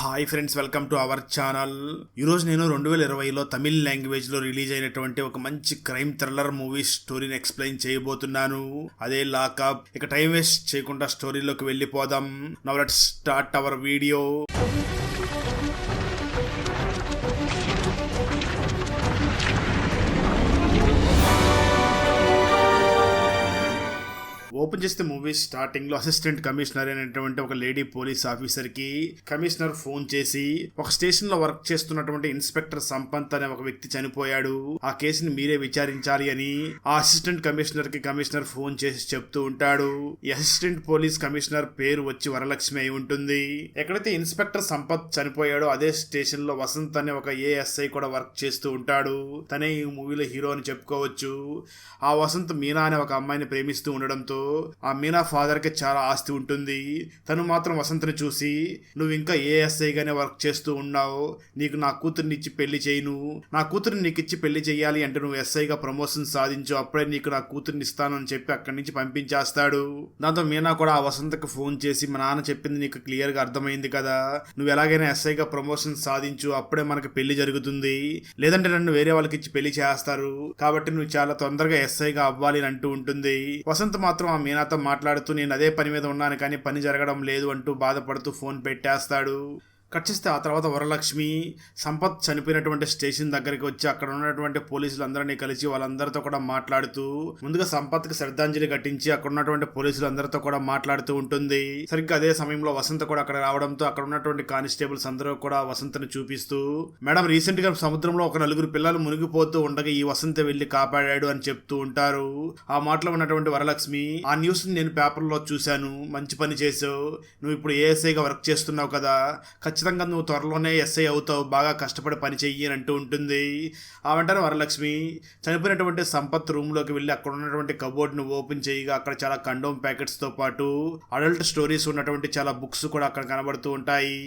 Hi friends, welcome to our channel. ఈరోజు నేను 2020లో తమిళ్ లాంగ్వేజ్లో రిలీజ్ అయినటువంటి ఒక మంచి క్రైమ్ థ్రిల్లర్ మూవీ స్టోరీని ఎక్స్ప్లెయిన్ చేయబోతున్నాను. అదే లాకప్. ఇక టైం వేస్ట్ చేయకుండా స్టోరీలోకి వెళ్ళిపోదాం. Now let's start our video. Open చేస్తే మూవీ స్టార్టింగ్ లో అసిస్టెంట్ కమిషనర్ అయినటువంటి ఒక లేడీ పోలీస్ ఆఫీసర్ కి కమిషనర్ ఫోన్ చేసి, ఒక స్టేషన్ లో వర్క్ చేస్తున్నటువంటి ఇన్స్పెక్టర్ సంపత్ అనే ఒక వ్యక్తి చనిపోయాడు, ఆ కేసుని మీరే విచారించాలి అని ఆ అసిస్టెంట్ కమిషనర్ కి కమిషనర్ ఫోన్ చేసి చెప్తూ ఉంటాడు. ఈ అసిస్టెంట్ పోలీస్ కమిషనర్ పేరు వచ్చి వరలక్ష్మి అయి ఉంటుంది. ఎక్కడైతే ఇన్స్పెక్టర్ సంపత్ చనిపోయాడో అదే స్టేషన్ లో వసంత్ అనే ఒక ఏఎస్ఐ కూడా వర్క్ చేస్తూ ఉంటాడు. తనే ఈ మూవీలో హీరో అని చెప్పుకోవచ్చు. ఆ వసంత్ మీనా అనే ఒక అమ్మాయిని ప్రేమిస్తూ ఉండడంతో ఆ మీనా ఫాదర్ కి చాలా ఆస్తి ఉంటుంది. తను మాత్రం వసంత్ని చూసి, నువ్వు ఇంకా ఏఎస్ఐ గానే వర్క్ చేస్తూ ఉన్నావు, నీకు నా కూతుర్ని ఇచ్చి పెళ్లి చేయను, నా కూతుర్ని నీకు ఇచ్చి పెళ్లి చేయాలి అంటే నువ్వు ఎస్ఐగా ప్రమోషన్ సాధించు, అప్పుడే నీకు నా కూతుర్ని ఇస్తాను అని చెప్పి అక్కడి నుంచి పంపించేస్తాడు. దాంతో మీనా కూడా ఆ వసంతకు ఫోన్ చేసి, మా నాన్న చెప్పింది నీకు క్లియర్ గా అర్థమైంది కదా, నువ్వు ఎలాగైనా ఎస్ఐగా ప్రమోషన్ సాధించు, అప్పుడే మనకు పెళ్లి జరుగుతుంది, లేదంటే నన్ను వేరే వాళ్ళకి ఇచ్చి పెళ్లి చేస్తారు, కాబట్టి నువ్వు చాలా తొందరగా ఎస్ఐగా అవ్వాలి అని అంటూ ఉంటుంది. వసంత్ మాత్రం ఆ మీనాతో మాట్లాడుతూ, నేను అదే పని మీద ఉన్నాను కానీ పని జరగడం లేదు అంటూ బాధపడుతూ ఫోన్ పెట్టేస్తాడు. కట్ చేస్తే ఆ తర్వాత వరలక్ష్మి సంపత్ చనిపోయినటువంటి స్టేషన్ దగ్గరికి వచ్చి అక్కడ ఉన్నటువంటి పోలీసులందరినీ కలిసి వాళ్ళందరితో కూడా మాట్లాడుతూ, ముందుగా సంపత్కి శ్రద్ధాంజలి ఘటించి అక్కడ ఉన్నటువంటి పోలీసులందరితో కూడా మాట్లాడుతూ ఉంటుంది. సరిగ్గా అదే సమయంలో వసంత కూడా అక్కడ రావడంతో అక్కడ ఉన్నటువంటి కానిస్టేబుల్స్ అందరూ కూడా వసంతని చూపిస్తూ, మేడం రీసెంట్ గా సముద్రంలో ఒక 4 పిల్లలు మునిగిపోతూ ఉండగా ఈ వసంత వెళ్లి కాపాడాడు అని చెప్తూ ఉంటారు. ఆ మాటలో ఉన్నటువంటి వరలక్ష్మి, ఆ న్యూస్ ని నేను పేపర్లో చూశాను, మంచి పని చేసావు, నువ్వు ఇప్పుడు ఏఎస్ఐగా వర్క్ చేస్తున్నావు కదా, ఖచ్చితంగా నువ్వు త్వరలోనే ఎస్ఐ అవుతావు, బాగా కష్టపడి పని చెయ్యి అని అంటూ ఉంటుంది. ఆ వెంటనే వరలక్ష్మి చనిపోయినటువంటి సంపత్ రూమ్ లోకి వెళ్ళి అక్కడ ఉన్నటువంటి కబోర్డ్ ను ఓపెన్ చేయగా అక్కడ చాలా కండోమ్ ప్యాకెట్స్ తో పాటు అడల్ట్ స్టోరీస్ ఉన్నటువంటి చాలా బుక్స్ కూడా అక్కడ కనబడుతూ ఉంటాయి.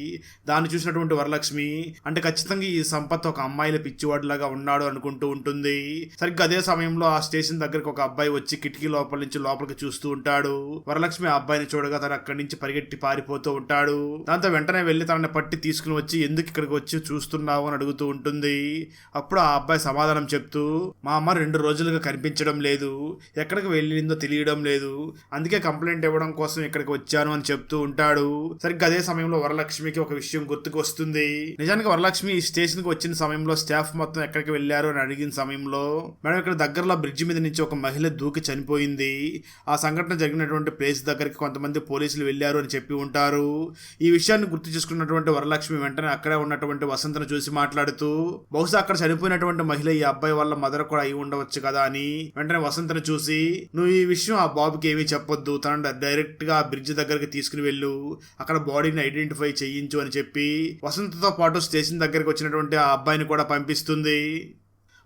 దాన్ని చూసినటువంటి వరలక్ష్మి, అంటే ఖచ్చితంగా ఈ సంపత్ ఒక అమ్మాయిల పిచ్చివాడిలాగా ఉన్నాడు అనుకుంటూ ఉంటుంది. సరిగ్గా అదే సమయంలో ఆ స్టేషన్ దగ్గరకు ఒక అబ్బాయి వచ్చి కిటికీ లోపల నుంచి లోపలికి చూస్తూ ఉంటాడు. వరలక్ష్మి ఆ అబ్బాయిని చూడగా తను అక్కడి నుంచి పరిగెట్టి పారిపోతూ ఉంటాడు. దాంతో వెంటనే వెళ్లి తనని పట్టి తీసుకుని వచ్చి, ఎందుకు ఇక్కడికి వచ్చి చూస్తున్నావు అని అడుగుతూ ఉంటుంది. అప్పుడు ఆ అబ్బాయి సమాధానం చెప్తూ, మా అమ్మ 2 రోజులుగా కనిపించడం లేదు, ఎక్కడికి వెళ్ళిందో తెలియడం లేదు, అందుకే కంప్లైంట్ ఇవ్వడం కోసం ఇక్కడికి వచ్చాను అని చెప్తూ ఉంటాడు. సరిగ్గా అదే సమయంలో వరలక్ష్మికి ఒక విషయం గుర్తుకు వస్తుంది. నిజానికి వరలక్ష్మి ఈ స్టేషన్ కి వచ్చిన సమయంలో స్టాఫ్ మొత్తం ఎక్కడికి వెళ్లారు అని అడిగిన సమయంలో, మేడం ఇక్కడ దగ్గరలో బ్రిడ్జి మీద నుంచి ఒక మహిళ దూకి చనిపోయింది, ఆ సంఘటన జరిగినటువంటి ప్లేస్ దగ్గరికి కొంతమంది పోలీసులు వెళ్లారు అని చెప్పి ఉంటారు. ఈ విషయాన్ని గుర్తు చేసుకున్నటువంటి వరలక్ష్మి వెంటనే అక్కడే ఉన్నటువంటి వసంతను చూసి మాట్లాడుతూ, బహుశా అక్కడ చనిపోయినటువంటి మహిళ ఈ అబ్బాయి వాళ్ళ మదర్ కూడా అయి ఉండవచ్చు కదా అని వెంటనే వసంతను చూసి, నువ్వు ఈ విషయం ఆ బాబుకి ఏమీ చెప్పొద్దు, తన డైరెక్ట్ గా ఆ బ్రిడ్జ్ దగ్గరికి తీసుకుని వెళ్ళు, అక్కడ బాడీని ఐడెంటిఫై చేయించు అని చెప్పి వసంతతో పాటు స్టేషన్ దగ్గరికి వచ్చినటువంటి ఆ అబ్బాయిని కూడా పంపిస్తుంది.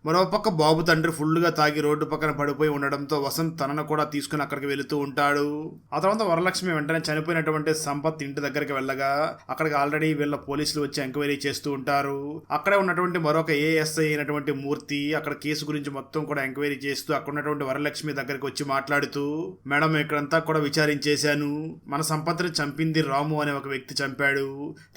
మరోపక్క బాబు తండ్రి ఫుల్గా తాగి రోడ్డు పక్కన పడిపోయి ఉండడంతో వసంత్ తనను కూడా తీసుకుని అక్కడికి వెళుతూ ఉంటాడు. ఆ తర్వాత వరలక్ష్మి వెంటనే చనిపోయినటువంటి సంపత్ ఇంటి దగ్గరికి వెళ్ళగా అక్కడికి ఆల్రెడీ వీళ్ళ పోలీసులు వచ్చి ఎంక్వైరీ చేస్తూ ఉంటారు. అక్కడే ఉన్నటువంటి మరొక ఏఎస్ఐ అయినటువంటి మూర్తి అక్కడ కేసు గురించి మొత్తం కూడా ఎంక్వైరీ చేస్తూ అక్కడ ఉన్నటువంటి వరలక్ష్మి దగ్గరికి వచ్చి మాట్లాడుతూ, మేడం ఇక్కడంతా కూడా విచారించేశాను, మన సంపత్ని చంపింది రాము అనే ఒక వ్యక్తి చంపాడు,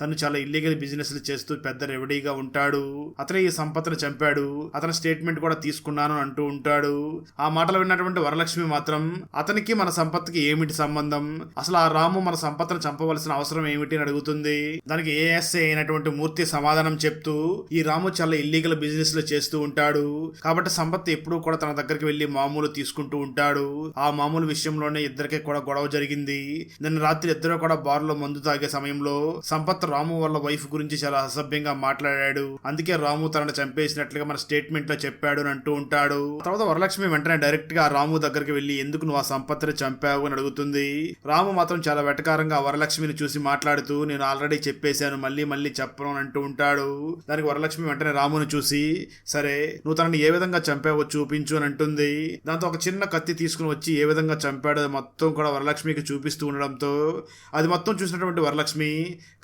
తను చాలా ఇల్లీగల్ బిజినెస్లు చేస్తూ పెద్ద రెవడీగా ఉంటాడు, అతనే ఈ సంపత్ని చంపాడు, అతని స్టేట్మెంట్ కూడా తీసుకున్నాను అంటూ ఉంటాడు. ఆ మాటలు విన్నటువంటి వరలక్ష్మి మాత్రం, అతనికి మన సంపత్కి ఏమిటి సంబంధం, అసలు ఆ రాము మన సంపత్ను చంపవలసిన అవసరం ఏమిటి అని అడుగుతుంది. దానికి ఏఎస్ఐ అయినటువంటి మూర్తి సమాధానం చెప్తూ, ఈ రాము చాలా ఇల్లీగల్ బిజినెస్ లో చేస్తూ ఉంటాడు, కాబట్టి సంపత్ ఎప్పుడూ కూడా తన దగ్గరికి వెళ్లి మామూలు తీసుకుంటూ ఉంటాడు, ఆ మామూలు విషయంలోనే ఇద్దరికి కూడా గొడవ జరిగింది, నిన్న రాత్రి ఇద్దరు కూడా బార్ లో మందు తాగే సమయంలో సంపత్ రాము వాళ్ళ వైఫ్ గురించి చాలా అసభ్యంగా మాట్లాడాడు, అందుకే రాము తనను చంపేసినట్లుగా మన స్టేట్మెంట్ లో చెప్పాడు అని అంటూ ఉంటాడు. తర్వాత వరలక్ష్మి వెంటనే డైరెక్ట్ గా రాము దగ్గరికి వెళ్లి, ఎందుకు నువ్వు ఆ సంపత్తిని చంపావు అని అడుగుతుంది. రాము మాత్రం చాలా వెటకారంగా వరలక్ష్మిని చూసి మాట్లాడుతూ, నేను ఆల్రెడీ చెప్పేశాను, మళ్ళీ మళ్ళీ చెప్పను అని అంటూ ఉంటాడు. దానికి వరలక్ష్మి వెంటనే రాముని చూసి, సరే నువ్వు తనని ఏ విధంగా చంపావో చూపించు అని అంటుంది. దాంతో ఒక చిన్న కత్తి తీసుకుని వచ్చి ఏ విధంగా చంపాడో మొత్తం కూడా వరలక్ష్మికి చూపిస్తూ ఉండడంతో అది మొత్తం చూసినటువంటి వరలక్ష్మి,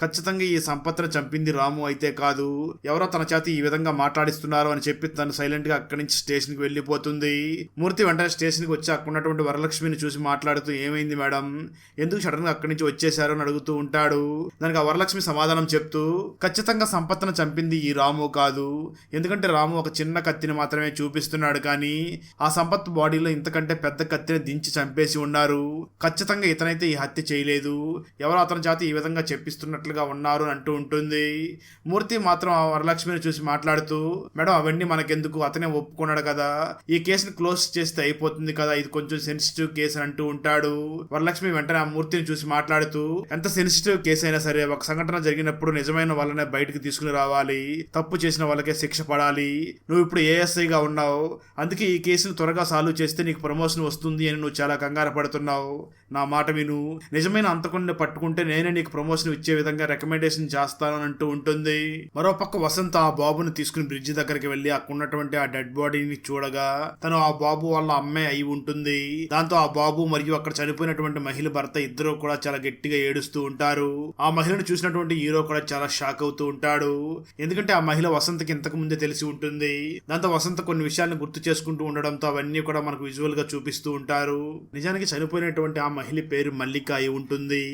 ఖచ్చితంగా ఈ సంపత్తిని చంపింది రాము అయితే కాదు, ఎవరో తన చేత ఈ విధంగా మాట్లాడిస్తున్నారు అని చెప్పి తన తను సైలెంట్ గా అక్కడి నుంచి స్టేషన్ కి వెళ్లిపోతుంది. మూర్తి వెంటనే స్టేషన్ కి వచ్చి అక్కడ ఉన్నటువంటి వరలక్ష్మిని చూసి మాట్లాడుతూ ఏమైంది మేడం, ఎందుకు సడన్ గా అక్కడి నుంచి వచ్చేసారు అని అడుగుతూ ఉంటాడు. దానికి ఆ వరలక్ష్మి సమాధానం చెప్తూ ఖచ్చితంగా సంపత్ను చంపింది ఈ రాము కాదు, ఎందుకంటే రాము ఒక చిన్న కత్తిని మాత్రమే చూపిస్తున్నాడు, కానీ ఆ సంపత్ బాడీలో ఇంతకంటే పెద్ద కత్తిని దించి చంపేసి ఉన్నారు. ఖచ్చితంగా ఇతనైతే ఈ హత్య చేయలేదు, ఎవరో అతని చేత ఈ విధంగా చెప్పిస్తున్నట్లుగా ఉన్నారు అని అంటూ ఉంటుంది. మూర్తి మాత్రం ఆ వరలక్ష్మిని చూసి మాట్లాడుతూ మేడం అవన్నీ మనకెందుకు, అతనే ఒప్పుకున్నాడు కదా, ఈ కేసుని క్లోజ్ చేస్తే అయిపోతుంది కదా, ఇది కొంచెం సెన్సిటివ్ కేసు అని అంటూ ఉంటాడు. వరలక్ష్మి వెంటనే ఆ మూర్తిని చూసి మాట్లాడుతూ ఎంత సెన్సిటివ్ కేసు అయినా సరే ఒక సంఘటన జరిగినప్పుడు నిజమైన వాళ్ళనే బయటకు తీసుకుని రావాలి, తప్పు చేసిన వాళ్ళకే శిక్ష పడాలి, నువ్వు ఇప్పుడు ఏఎస్ఐగా ఉన్నావు, అందుకే ఈ కేసును త్వరగా సాల్వ్ చేస్తే నీకు ప్రమోషన్ వస్తుంది అని నువ్వు చాలా కంగారు పడుతున్నావు, నా మాట విను, నిజమైన అంతకుండా పట్టుకుంటే నేనే నీకు ప్రమోషన్ ఇచ్చే విధంగా రికమెండేషన్ చేస్తాను అని అంటూ ఉంటుంది. మరోపక్క వసంత్ ఆ బాబుని తీసుకుని బ్రిడ్జి దగ్గరికి వెళ్లి అక్కడ ఉన్నటువంటి ఆ డెడ్ బాడీని చూడగా తను ఆ బాబు వాళ్ళ అమ్మే అయి ఉంటుంది. దాంతో ఆ బాబు మరియు అక్కడ చనిపోయినటువంటి మహిళ భర్త ఇద్దరు కూడా చాలా గట్టిగా ఏడుస్తూ ఉంటారు. ఆ మహిళను చూసినటువంటి హీరో కూడా చాలా షాక్ అవుతూ ఉంటాడు, ఎందుకంటే ఆ మహిళ వసంత్కి ఇంతకు ముందే తెలిసి ఉంటుంది. దాంతో వసంత్ కొన్ని విషయాలను గుర్తు చేసుకుంటూ ఉండడంతో అవన్నీ కూడా మనకు విజువల్ గా చూపిస్తూ ఉంటారు. నిజానికి చనిపోయినటువంటి ఆ మహిళ పేరు మల్లిక అయి ఉంటుంది.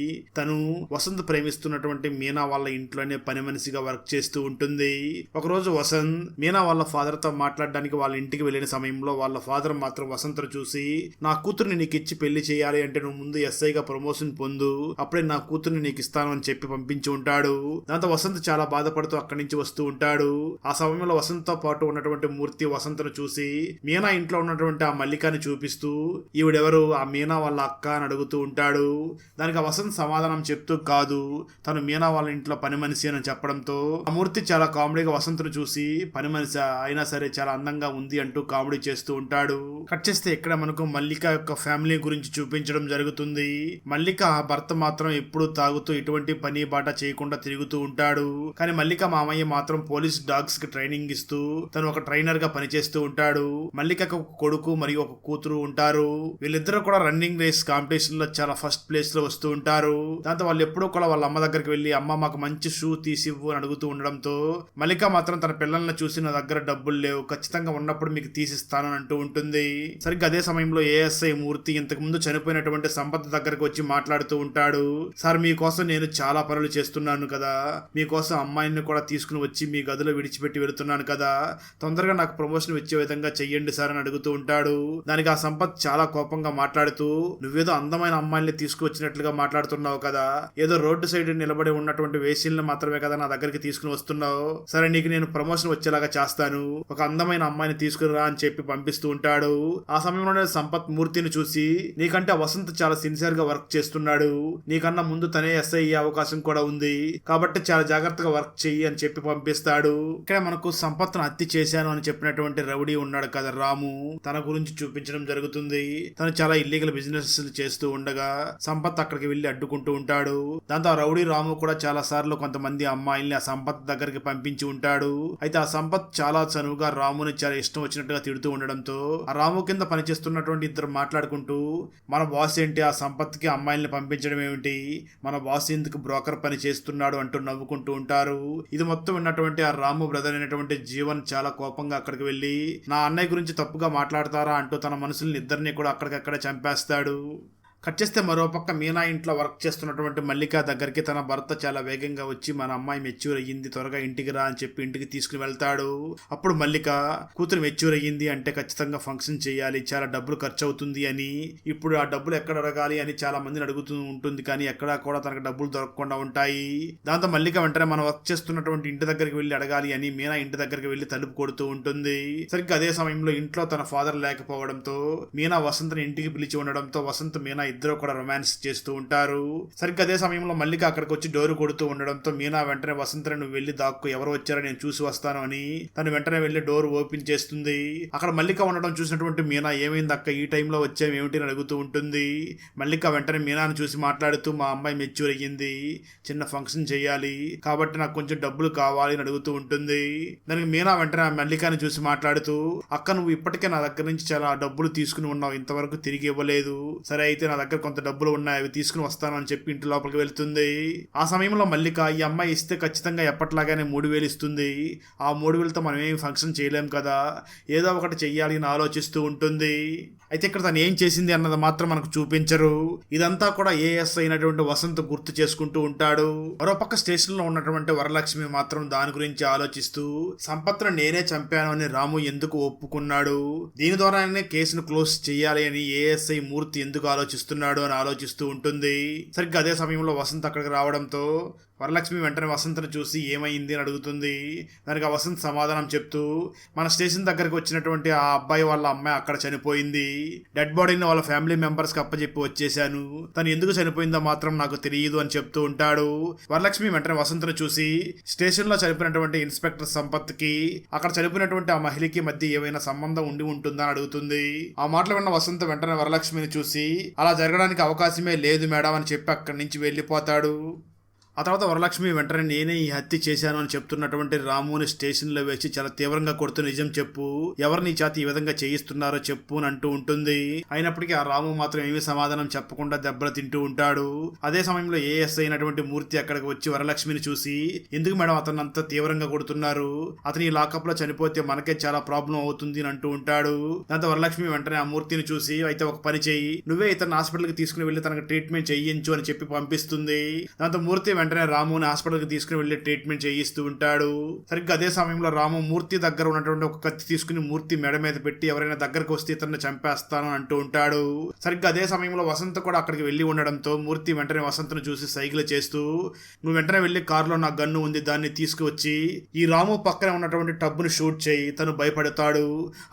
తను వసంత్ ప్రేమిస్తున్నటువంటి మీనా వాళ్ళ ఇంట్లోనే పని మనిషిగా వర్క్ చేస్తూ ఉంటుంది. ఒకరోజు వసంత్ మీనా వాళ్ళ ఫాదర్ తో మాట్లాడడానికి వాళ్ళ ఇంటికి వెళ్లిన సమయంలో వాళ్ళ ఫాదర్ మాత్రం వసంత్ చూసి నా కూతుర్ని నీకు ఇచ్చి పెళ్లి చేయాలి అంటే నువ్వు ముందు ఎస్ఐగా ప్రమోషన్ పొందు, అప్పుడే నా కూతుర్ని నీకు ఇస్తాను అని చెప్పి పంపించి ఉంటాడు. దాంతో వసంత్ చాలా బాధపడుతూ అక్కడి నుంచి వస్తూ ఉంటాడు. ఆ సమయంలో వసంత్ తో పాటు ఉన్నటువంటి మూర్తి వసంత్ను చూసి మీనా ఇంట్లో ఉన్నటువంటి ఆ మల్లికాని చూపిస్తూ ఈవిడెవరు, ఆ మీనా వాళ్ళ అక్క అని అడుగుతూ ఉంటాడు. దానికి ఆ వసంత్ సమాధానం చెప్తూ కాదు, తను మీనా వాళ్ళ ఇంట్లో పని మనిషి అని చెప్పడంతో ఆ మూర్తి చాలా కామెడీగా వసంత్ను చూసి పని మనిషి అయినా సరే చాలా అందంగా ఉంది అంటూ కామెడీ చేస్తూ ఉంటాడు. కట్ చేస్తే ఇక్కడ మనకు మల్లిక యొక్క ఫ్యామిలీ గురించి చూపించడం జరుగుతుంది. మల్లిక భర్త మాత్రం ఎప్పుడు తాగుతూ ఎటువంటి పని బాట చేయకుండా తిరుగుతూ ఉంటాడు, కానీ మల్లిక మామయ్య మాత్రం పోలీస్ డాగ్స్ కి ట్రైనింగ్ ఇస్తూ తను ఒక ట్రైనర్ గా పనిచేస్తూ ఉంటాడు. మల్లికకు ఒక కొడుకు మరియు ఒక కూతురు ఉంటారు. వీళ్ళిద్దరూ కూడా రన్నింగ్ రేస్ కాంపిటీషన్ లో చాలా ఫస్ట్ ప్లేస్ లో వస్తూ ఉంటారు. దాంతో వాళ్ళు ఎప్పుడూ కూడా వాళ్ళ అమ్మ దగ్గరికి వెళ్లి అమ్మ మాకు మంచి షూ తీసివ్వు అని అడుగుతూ ఉండడంతో మల్లిక మాత్రం తన పిల్లల్ని చూసి నా దగ్గర డబ్బులు లేవు, ఖచ్చితంగా ఉన్నప్పుడు మీకు తీసిస్తాను అని అంటూ ఉంటుంది. సరిగ్గా అదే సమయంలో ఏఎస్ఐ మూర్తి ఇంతకు ముందు చనిపోయినటువంటి సంపత్ దగ్గరకు వచ్చి మాట్లాడుతూ ఉంటాడు. సార్ మీకోసం నేను చాలా పనులు చేస్తున్నాను కదా, మీకోసం అమ్మాయిని కూడా తీసుకుని వచ్చి మీ గదిలో విడిచిపెట్టి వెళుతున్నాను కదా, తొందరగా నాకు ప్రమోషన్ వచ్చే విధంగా చెయ్యండి సార్ అని అడుగుతూ ఉంటాడు. దానికి ఆ సంపత్ చాలా కోపంగా మాట్లాడుతూ నువ్వేదో అందమైన అమ్మాయిని తీసుకువచ్చినట్లుగా మాట్లాడుతున్నావు కదా, ఏదో రోడ్డు సైడ్ నిలబడి ఉన్నటువంటి వేసిల్ని మాత్రమే కదా నా దగ్గరికి తీసుకుని వస్తున్నావు, సరే నీకు నేను ప్రమోషన్ వచ్చేలాగా చేస్తాను, ఒక అందమైన అమ్మాయిని తీసుకురా అని చెప్పి పంపిస్తూ ఉంటాడు. ఆ సమయంలోనే సంపత్ మూర్తిని చూసి నీకంటే వసంత్ చాలా సిన్సియర్ గా వర్క్ చేస్తున్నాడు, నీకన్నా ముందు తనే ఎస్ఐ అయ్యే అవకాశం కూడా ఉంది, కాబట్టి చాలా జాగ్రత్తగా వర్క్ చెయ్యి అని చెప్పి పంపిస్తాడు. ఇక్కడ మనకు సంపత్ను హత్య చేశాను అని చెప్పినటువంటి రౌడీ ఉన్నాడు కదా రాము, తన గురించి చూపించడం జరుగుతుంది. తను చాలా ఇల్లీగల్ బిజినెస్ చేస్తూ ఉండగా సంపత్ అక్కడికి వెళ్లి అడ్డుకుంటూ ఉంటాడు. దాంతో ఆ రౌడీ రాము కూడా చాలా సార్లు కొంతమంది అమ్మాయిల్ని ఆ సంపత్ దగ్గరికి పంపించి ఉంటాడు. అయితే ఆ సంపత్ చాలా చనువుగా రాముని చాలా ఇష్టం వచ్చినట్టుగా తిడుతూ ఉండడంతో ఆ రాము కింద పనిచేస్తున్నటువంటి ఇద్దరు మాట్లాడుకుంటూ మన బాస్ ఏంటి ఆ సంపత్ కి అమ్మాయిల్ని పంపించడం ఏమిటి, మన బాస్ ఎందుకు బ్రోకర్ పని చేస్తున్నాడు అంటూ నవ్వుకుంటూ ఉంటారు. ఇది మొత్తం ఉన్నటువంటి ఆ రాము బ్రదర్ అయినటువంటి జీవన్ చాలా కోపంగా అక్కడికి వెళ్లి నా అన్నయ్య గురించి తప్పుగా మాట్లాడతారా అంటూ తన మనుషుల్ని ఇద్దరిని కూడా అక్కడికక్కడ చంపేస్తాడు. కట్ చేస్తే మరోపక్క మీనా ఇంట్లో వర్క్ చేస్తున్నటువంటి మల్లిక దగ్గరికి తన భర్త చాలా వేగంగా వచ్చి మన అమ్మాయి మెచ్యూర్ అయ్యింది, త్వరగా ఇంటికి రా అని చెప్పి ఇంటికి తీసుకుని వెళ్తాడు. అప్పుడు మల్లిక కూతురు మెచ్యూర్ అయ్యింది అంటే ఖచ్చితంగా ఫంక్షన్ చేయాలి, చాలా డబ్బులు ఖర్చు అవుతుంది అని, ఇప్పుడు ఆ డబ్బులు ఎక్కడ అడగాలి అని చాలా మందిని అడుగుతూ ఉంటుంది, కానీ ఎక్కడా కూడా తనకు డబ్బులు దొరకకుండా ఉంటాయి. దాంతో మల్లిక వెంటనే మనం వర్క్ చేస్తున్నటువంటి ఇంటి దగ్గరికి వెళ్లి అడగాలి అని మీనా ఇంటి దగ్గరికి వెళ్లి తలుపు కొడుతూ ఉంటుంది. సరిగ్గా అదే సమయంలో ఇంట్లో తన ఫాదర్ లేకపోవడంతో మీనా వసంత్ని ఇంటికి పిలిచి ఉండడంతో వసంత్ మీనా ఇద్దరు కూడా రొమాన్స్ చేస్తూ ఉంటారు. సరిగ్గా అదే సమయంలో మల్లిక అక్కడికి వచ్చి డోరు కొడుతూ ఉండడంతో మీనా వెంటనే వసంతని నువ్వు వెళ్లి దాక్కు, ఎవరు వచ్చారో నేను చూసి వస్తాను అని తను వెంటనే వెళ్లి డోర్ ఓపెన్ చేస్తుంది. అక్కడ మల్లిక ఉండడం చూసినటువంటి మీనా ఏమైంది అక్క ఈ టైంలో వచ్చాము ఏమిటి అని అడుగుతూ ఉంటుంది. మల్లిక వెంటనే మీనాను చూసి మాట్లాడుతూ మా అమ్మాయి మెచ్యూర్ అయ్యింది, చిన్న ఫంక్షన్ చేయాలి కాబట్టి నాకు కొంచెం డబ్బులు కావాలి అని అడుగుతూ ఉంటుంది. దానికి మీనా వెంటనే మల్లికాని చూసి మాట్లాడుతూ అక్క నువ్వు ఇప్పటికే నా దగ్గర నుంచి చాలా డబ్బులు తీసుకుని ఉన్నావు, ఇంతవరకు తిరిగి ఇవ్వలేదు, సరే అయితే నా దగ్గర కొంత డబ్బులు ఉన్నాయి, అవి తీసుకుని వస్తాను అని చెప్పి ఇంటి లోపలికి వెళ్తుంది. ఆ సమయంలో మల్లిక ఈ అమ్మాయి ఇస్తే ఖచ్చితంగా ఎప్పట్లాగానే 3,000 ఇస్తుంది, ఆ 3,000తో మనం ఏమి ఫంక్షన్ చేయలేం కదా, ఏదో ఒకటి చెయ్యాలి అని ఆలోచిస్తూ ఉంటుంది. అయితే ఇక్కడ తను ఏం చేసింది అన్నది మాత్రం మనకు చూపించరు. ఇదంతా కూడా ఏఎస్ అయినటువంటి వసంత్ గుర్తు చేసుకుంటూ ఉంటాడు. మరోపక్క స్టేషన్ లో ఉన్నటువంటి వరలక్ష్మి మాత్రం దాని గురించి ఆలోచిస్తూ సంపత్ను నేనే చంపాను అని రాము ఎందుకు ఒప్పుకున్నాడు, దీని ద్వారానే కేసును క్లోజ్ చేయాలి అని ఏఎస్ఐ మూర్తి ఎందుకు ఆలోచిస్తున్నాడు అని ఆలోచిస్తూ ఉంటుంది. సరిగ్గా అదే సమయంలో వసంత్ అక్కడికి రావడంతో వరలక్ష్మి వెంటనే వసంత్ను చూసి ఏమైంది అని అడుగుతుంది. దానికి ఆ వసంత్ సమాధానం చెప్తూ మన స్టేషన్ దగ్గరికి వచ్చినటువంటి ఆ అబ్బాయి వాళ్ళ అమ్మాయి అక్కడ చనిపోయింది, డెడ్ బాడీని వాళ్ళ ఫ్యామిలీ మెంబర్స్కి అప్పచెప్పి వచ్చేసాను, తను ఎందుకు చనిపోయిందో మాత్రం నాకు తెలియదు అని చెప్తూ ఉంటాడు. వరలక్ష్మి వెంటనే వసంత్ను చూసి స్టేషన్లో చనిపోయినటువంటి ఇన్స్పెక్టర్ సంపత్కి అక్కడ చనిపోయినటువంటి ఆ మహిళకి మధ్య ఏమైనా సంబంధం ఉండి ఉంటుందా అని అడుగుతుంది. ఆ మాటలు విన్న వసంత్ వెంటనే వరలక్ష్మిని చూసి అలా జరగడానికి అవకాశమే లేదు మేడం అని చెప్పి అక్కడి నుంచి వెళ్ళిపోతాడు. ఆ తర్వాత వరలక్ష్మి వెంటనే నేనే ఈ హత్య చేశాను అని చెప్తున్నటువంటి రాముని స్టేషన్లో వేసి చాలా తీవ్రంగా కొడుతూ నిజం చెప్పు, ఎవరు నీ చేత ఈ విధంగా చేయిస్తున్నారో చెప్పు అని అంటూ ఉంటుంది. అయినప్పటికీ ఆ రాము మాత్రం ఏమీ సమాధానం చెప్పకుండా దెబ్బలు తింటూ ఉంటాడు. అదే సమయంలో ఏఎస్ అయినటువంటి మూర్తి అక్కడికి వచ్చి వరలక్ష్మిని చూసి ఎందుకు మేడం అతను అంత తీవ్రంగా కొడుతున్నారు, అతని ఈ లాకప్ లో చనిపోతే మనకే చాలా ప్రాబ్లం అవుతుంది అని అంటూ ఉంటాడు. దాంతో వరలక్ష్మి వెంటనే ఆ మూర్తిని చూసి అయితే ఒక పని చెయ్యి, నువ్వే ఇతను హాస్పిటల్కి తీసుకుని వెళ్ళి తనకు ట్రీట్మెంట్ చేయించు అని చెప్పి పంపిస్తుంది. దాంతో మూర్తి వెంటనే రాముని హాస్పిటల్కి తీసుకుని వెళ్లి ట్రీట్మెంట్ చేయిస్తూ ఉంటాడు. సరిగ్గా అదే సమయంలో రాము మూర్తి దగ్గర ఉన్నటువంటి ఒక కత్తి తీసుకుని మూర్తి మెడ మీద పెట్టి ఎవరైనా దగ్గరకు వస్తే ఇతన్ని చంపేస్తాను అంటూ ఉంటాడు. సరిగ్గా అదే సమయంలో వసంత్ కూడా అక్కడికి వెళ్లి ఉండడంతో మూర్తి వెంటనే వసంత్ను చూసి సైకిల్ చేస్తూ నువ్వు వెంటనే వెళ్లి కారులో నా గన్ను ఉంది, దాన్ని తీసుకువచ్చి ఈ రాము పక్కనే ఉన్నటువంటి టబ్బును షూట్ చేయి, తను భయపడతాడు,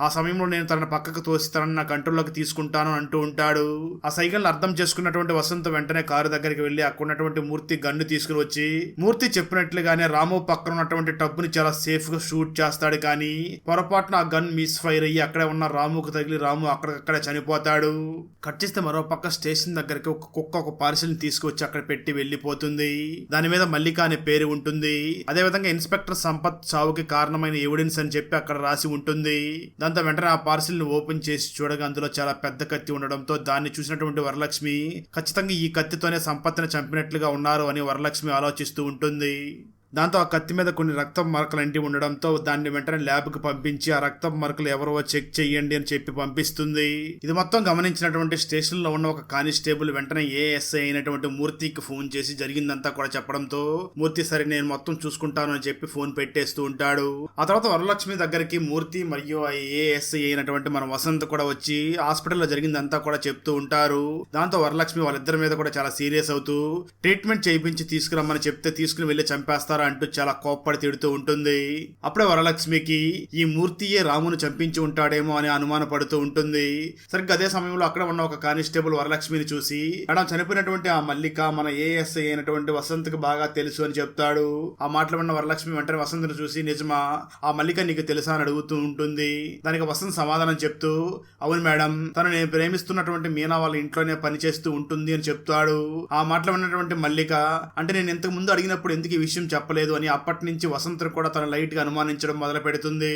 ఆ సమయంలో నేను తన పక్కకు తోసి తనని నా కంట్రోల్లోకి తీసుకుంటాను అంటూ ఉంటాడు. ఆ సైకిల్ అర్థం చేసుకున్నటువంటి వసంత్ వెంటనే కారు దగ్గరికి వెళ్లి అక్కడ ఉన్నటువంటి మూర్తి గన్ను తీసుకుని వచ్చి మూర్తి చెప్పినట్లుగానే రాము పక్కన ఉన్నటువంటి టబ్బుని చాలా సేఫ్ గా షూట్ చేస్తాడు. కానీ పొరపాటున ఆ గన్ మిస్ ఫైర్ అయ్యి అక్కడే ఉన్న రాముకు తగిలి రాము అక్కడికక్కడే చనిపోతాడు. కట్ చేస్తే మరో పక్క స్టేషన్ దగ్గరికి ఒక కుక్క ఒక పార్సిల్ ని తీసుకువచ్చి అక్కడ పెట్టి వెళ్లిపోతుంది. దాని మీద మల్లిక అనే పేరు ఉంటుంది. అదే విధంగా ఇన్స్పెక్టర్ సంపత్ చావుకి కారణమైన ఎవిడెన్స్ అని చెప్పి అక్కడ రాసి ఉంటుంది. దాంతో వెంటనే ఆ పార్సిల్ ని ఓపెన్ చేసి చూడగా అందులో చాలా పెద్ద కత్తి ఉండడంతో దాన్ని చూసినటువంటి వరలక్ష్మి ఖచ్చితంగా ఈ కత్తితోనే సంపత్ని చంపినట్లుగా ఉన్నారు అని వరలక్ష్మి ఆలోచిస్తూ ఉంటుంది. దాంతో ఆ కత్తి మీద కొన్ని రక్తం మరకలు అంటి ఉండడంతో దాన్ని వెంటనే ల్యాబ్కి పంపించి ఆ రక్తం మరకలు ఎవరో చెక్ చెయ్యండి అని చెప్పి పంపిస్తుంది. ఇది మొత్తం గమనించినటువంటి స్టేషన్ లో ఉన్న ఒక కానిస్టేబుల్ వెంటనే ఏఎస్ఐ అయినటువంటి మూర్తికి ఫోన్ చేసి జరిగిందంతా కూడా చెప్పడంతో మూర్తి సరే నేను మొత్తం చూసుకుంటాను అని చెప్పి ఫోన్ పెట్టేస్తూ ఉంటాడు. ఆ తర్వాత వరలక్ష్మి దగ్గరికి మూర్తి మరియు ఏఎస్ఐ అయినటువంటి మన వసంత్ కూడా వచ్చి హాస్పిటల్లో జరిగిందంతా కూడా చెప్తూ ఉంటారు. దాంతో వరలక్ష్మి వాళ్ళిద్దరి మీద కూడా చాలా సీరియస్ అవుతూ ట్రీట్మెంట్ చేయించి తీసుకురమ్మని చెప్తే తీసుకుని వెళ్లి చంపేస్తారు అంటూ చాలా కోప్పడి తిడుతూ ఉంటుంది. అప్పుడే వరలక్ష్మికి ఈ మూర్తియే రామును చంపించి ఉంటాడేమో అని అనుమాన పడుతూ ఉంటుంది. సరిగ్గా అదే సమయంలో అక్కడ ఉన్న ఒక కానిస్టేబుల్ వరలక్ష్మిని చూసి మేడం చనిపోయినటువంటి ఆ మల్లిక మన ఏఎస్ఐ అయినటువంటి వసంత్ కి బాగా తెలుసు అని చెప్తాడు. ఆ మాటలు విన్న వరలక్ష్మి వెంటనే వసంత్ను చూసి నిజమా ఆ మల్లిక నీకు తెలుసా అని అడుగుతూ ఉంటుంది. దానికి వసంత్ సమాధానం చెప్తూ అవును మేడం, తను నేను ప్రేమిస్తున్నటువంటి మీనా వాళ్ళ ఇంట్లోనే పనిచేస్తూ ఉంటుంది అని చెప్తాడు. ఆ మాటలు విన్నటువంటి మల్లిక అంటే నేను ఇంతకు ముందు అడిగినప్పుడు ఎందుకు ఈ విషయం చెప్పలేదు అని అప్పటి నుంచి వసంత్ కూడా తన లైట్ గా అనుమానించడం మొదలు పెడుతుంది.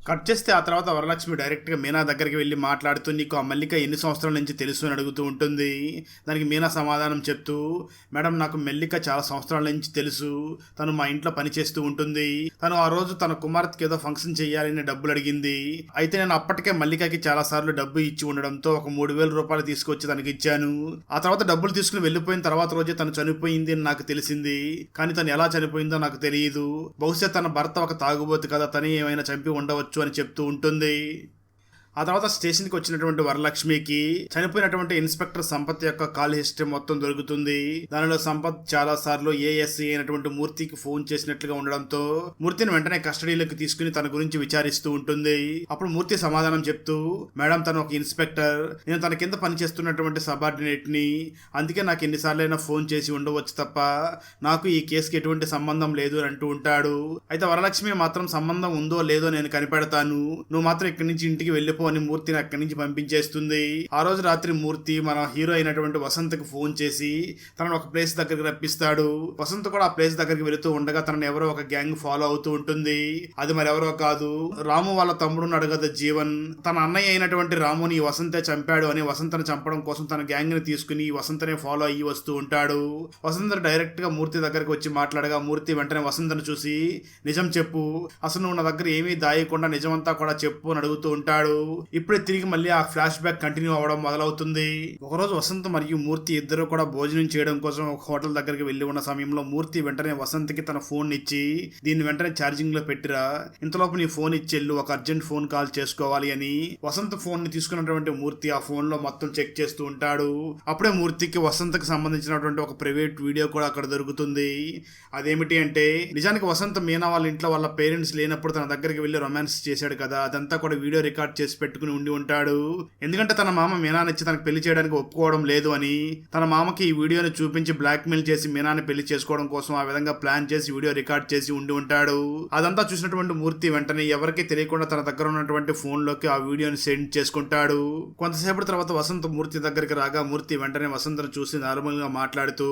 కట్ చేస్తే ఆ తర్వాత వరలక్ష్మి డైరెక్ట్ గా మీనా దగ్గరికి వెళ్లి మాట్లాడుతూ నీకు ఆ మల్లిక ఎన్ని సంవత్సరాల నుంచి తెలుసు అని అడుగుతూ ఉంటుంది. దానికి మీనా సమాధానం చెప్తూ మేడం నాకు మల్లిక చాలా సంవత్సరాల నుంచి తెలుసు, తను మా ఇంట్లో పనిచేస్తూ ఉంటుంది, తను ఆ రోజు తన కుమార్తెకి ఏదో ఫంక్షన్ చేయాలని డబ్బులు అడిగింది, అయితే నేను అప్పటికే మల్లికకి చాలా సార్లు డబ్బు ఇచ్చి ఉండడంతో ఒక 3,000 రూపాయలు తీసుకొచ్చి తనకి ఇచ్చాను. ఆ తర్వాత డబ్బులు తీసుకుని వెళ్లిపోయిన తర్వాత రోజే తను చనిపోయింది అని నాకు తెలిసింది, కానీ తను ఎలా చనిపోయిందో నాకు తెలియదు, బహుశా తన భర్త ఒక తాగుబోతు కదా, తను ఏమైనా చంపి ఉండవచ్చు అని చెప్తూ ఉంటుంది. ఆ తర్వాత స్టేషన్కి వచ్చినటువంటి వరలక్ష్మికి చనిపోయినటువంటి ఇన్స్పెక్టర్ సంపత్ యొక్క కాల్ హిస్టరీ మొత్తం దొరుకుతుంది. దానిలో సంపత్ చాలా సార్లు ఏఎస్ఐ అయినటువంటి మూర్తికి ఫోన్ చేసినట్లుగా ఉండడంతో మూర్తిని వెంటనే కస్టడీలోకి తీసుకుని తన గురించి విచారిస్తూ ఉంటుంది. అప్పుడు మూర్తి సమాధానం చెప్తూ మేడం తను ఒక ఇన్స్పెక్టర్, నేను తన కింద పనిచేస్తున్నటువంటి సబార్డినేట్ ని, అందుకే నాకు ఎన్నిసార్లైనా ఫోన్ చేసి ఉండవచ్చు తప్ప నాకు ఈ కేసుకి ఎటువంటి సంబంధం లేదు అని అంటూ ఉంటాడు. అయితే వరలక్ష్మి మాత్రం సంబంధం ఉందో లేదో నేను కనిపెడతాను, నువ్వు మాత్రం ఇక్కడి నుంచి ఇంటికి వెళ్ళిపో వెళ్ళిపో అని మూర్తిని అక్కడి నుంచి పంపించేస్తుంది. ఆ రోజు రాత్రి మూర్తి మన హీరో అయినటువంటి వసంత్కి ఫోన్ చేసి తనను ఒక ప్లేస్ దగ్గరికి రప్పిస్తాడు. వసంత్ కూడా ఆ ప్లేస్ దగ్గరికి వెళుతూ ఉండగా తనను ఎవరో ఒక గ్యాంగ్ ఫాలో అవుతూ ఉంటుంది. అది మరి ఎవరో కాదు, రాము వాళ్ళ తమ్ముడు ఉన్నాడు కదా జీవన్, తన అన్నయ్య అయినటువంటి రాముని వసంతే చంపాడు అని వసంతను చంపడం కోసం తన గ్యాంగ్ ని తీసుకుని వసంతనే ఫాలో అయ్యి వస్తూ ఉంటాడు. వసంత డైరెక్ట్ గా మూర్తి దగ్గరికి వచ్చి మాట్లాడగా మూర్తి వెంటనే వసంతను చూసి నిజం చెప్పు, అసలు నువ్వు నా దగ్గర ఏమీ దాయకుండా నిజమంతా కూడా చెప్పు అని అడుగుతూ ఉంటాడు. ఇప్పుడే తిరిగి మళ్ళీ ఆ ఫ్లాష్ బ్యాక్ కంటిన్యూ అవ్వడం మొదలవుతుంది. ఒకరోజు వసంత్ మరియు మూర్తి ఇద్దరు కూడా భోజనం చేయడం కోసం ఒక హోటల్ దగ్గరికి వెళ్లి ఉన్న సమయంలో మూర్తి వెంటనే వసంత్కి తన ఫోన్ ఇచ్చి దీన్ని వెంటనే ఛార్జింగ్ లో పెట్టిరా, ఇంతలోపు నీ ఫోన్ ఇచ్చెళ్ళు, ఒక అర్జెంట్ ఫోన్ కాల్ చేసుకోవాలి అని. వసంత్ ఫోన్ ని తీసుకున్నటువంటి మూర్తి ఆ ఫోన్ లో మొత్తం చెక్ చేస్తూ ఉంటాడు. అప్పుడే మూర్తికి వసంత్కి సంబంధించినటువంటి ఒక ప్రైవేట్ వీడియో కూడా అక్కడ దొరుకుతుంది. అదేమిటి అంటే నిజానికి వసంత్ మీనా వాళ్ళ ఇంట్లో వాళ్ళ పేరెంట్స్ లేనప్పుడు తన దగ్గరికి వెళ్లి రొమాన్స్ చేశాడు కదా, అదంతా కూడా వీడియో రికార్డ్ చేసి పెట్టుకుని ఉండి ఉంటాడు. ఎందుకంటే తన మామ మీనానిచ్చి తనకు పెళ్లి చేయడానికి ఒప్పుకోవడం లేదు అని తన మామకి ఈ వీడియోని చూపించి బ్లాక్ మెయిల్ చేసి మీనాని పెళ్లి చేసుకోవడం కోసం ఆ విధంగా ప్లాన్ చేసి వీడియో రికార్డ్ చేసి ఉండి ఉంటాడు. అదంతా చూసినటువంటి మూర్తి వెంటనే ఎవరికి తెలియకుండా తన దగ్గర ఉన్నటువంటి ఫోన్ లోకి ఆ వీడియోని సెండ్ చేసుకుంటాడు. కొంతసేపటి తర్వాత వసంత్ మూర్తి దగ్గరికి రాగా మూర్తి వెంటనే వసంతను చూసి నార్మల్ గా మాట్లాడుతూ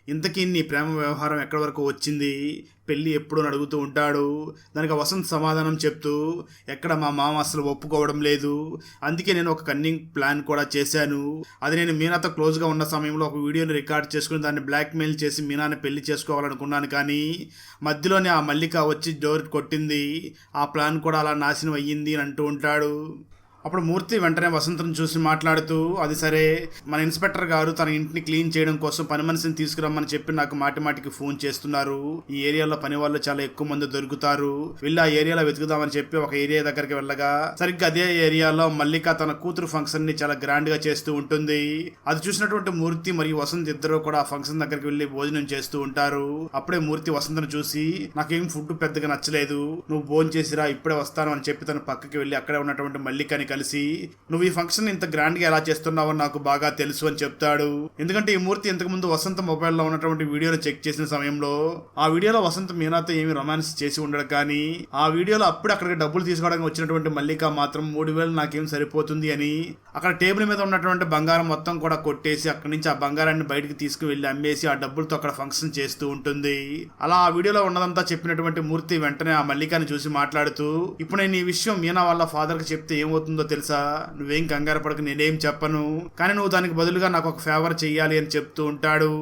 ఇంతకీ నీ ప్రేమ వ్యవహారం ఎక్కడి వరకు వచ్చింది, పెళ్ళి ఎప్పుడు అని అడుగుతూ ఉంటాడు. దానికి వసంత్ సమాధానం చెప్తూ ఎక్కడ మా మామ అసలు ఒప్పుకోవడం లేదు, అందుకే నేను ఒక కన్నింగ్ ప్లాన్ కూడా చేశాను. అది నేను మీనాతో క్లోజ్గా ఉన్న సమయంలో ఒక వీడియోని రికార్డ్ చేసుకుని దాన్ని బ్లాక్మెయిల్ చేసి మీనాని పెళ్లి చేసుకోవాలనుకున్నాను, కానీ మధ్యలోనే ఆ మల్లిక వచ్చి డోర్ కొట్టింది, ఆ ప్లాన్ కూడా అలా నాశనం అయ్యింది అని అంటూ ఉంటాడు. అప్పుడు మూర్తి వెంటనే వసంతను చూసి మాట్లాడుతూ అది సరే, మన ఇన్స్పెక్టర్ గారు తన ఇంటిని క్లీన్ చేయడం కోసం పని మనిషిని తీసుకురమ్మని చెప్పి నాకు మాటికి ఫోన్ చేస్తున్నారు. ఈ ఏరియాలో పని వాళ్ళు చాలా ఎక్కువ మంది దొరుకుతారు, వెళ్ళి ఆ ఏరియాలో వెతుకుదామని చెప్పి ఒక ఏరియా దగ్గరికి వెళ్ళగా సరిగ్గా అదే ఏరియాలో మల్లిక తన కూతురు ఫంక్షన్ ని చాలా గ్రాండ్ గా చేస్తూ ఉంటుంది. అది చూసినటువంటి మూర్తి మరియు వసంత్ ఇద్దరు కూడా ఆ ఫంక్షన్ దగ్గరికి వెళ్లి భోజనం చేస్తూ ఉంటారు. అప్పుడే మూర్తి వసంతను చూసి నాకేం ఫుడ్ పెద్దగా నచ్చలేదు, నువ్వు భోజనం చేసిరా ఇప్పుడే వస్తాను అని చెప్పి తన పక్కకి వెళ్లి అక్కడే ఉన్నటువంటి మల్లికని కలిసి నువ్వు ఈ ఫంక్షన్ ఇంత గ్రాండ్ గా ఎలా చేస్తున్నావో నాకు బాగా తెలుసు అని చెప్తాడు. ఎందుకంటే ఈ మూర్తి ఇంతకు ముందు వసంత్ మొబైల్లో ఉన్నటువంటి వీడియోని చెక్ చేసిన సమయంలో ఆ వీడియోలో వసంత్ మీనాతో ఏమి రొమాన్స్ చేసి ఉండడు, కానీ ఆ వీడియోలో అప్పుడు అక్కడికి డబ్బులు తీసుకోవడానికి వచ్చినటువంటి మల్లిక మాత్రం 3,000 నాకేం సరిపోతుంది అని అక్కడ టేబుల్ మీద ఉన్నటువంటి బంగారం మొత్తం కూడా కొట్టేసి అక్కడి నుంచి ఆ బంగారాన్ని బయటకు తీసుకువెళ్లి అమ్మేసి ఆ డబ్బులతో అక్కడ ఫంక్షన్ చేస్తూ ఉంటుంది. అలా ఆ వీడియోలో ఉన్నదంతా చెప్పినటువంటి మూర్తి వెంటనే ఆ మల్లికని చూసి మాట్లాడుతూ ఇప్పుడు నేను ఈ విషయం మీనా వాళ్ళ ఫాదర్ కి చెప్తే ఏమవుతుందో తెలుసా, నువ్వేం కంగారు పడక, నేనేం చెప్పను, కానీ నువ్వు దానికి బదులుగా నాకు ఒక ఫేవర్ చెయ్యాలి అని చెప్తూ ఉంటాడు.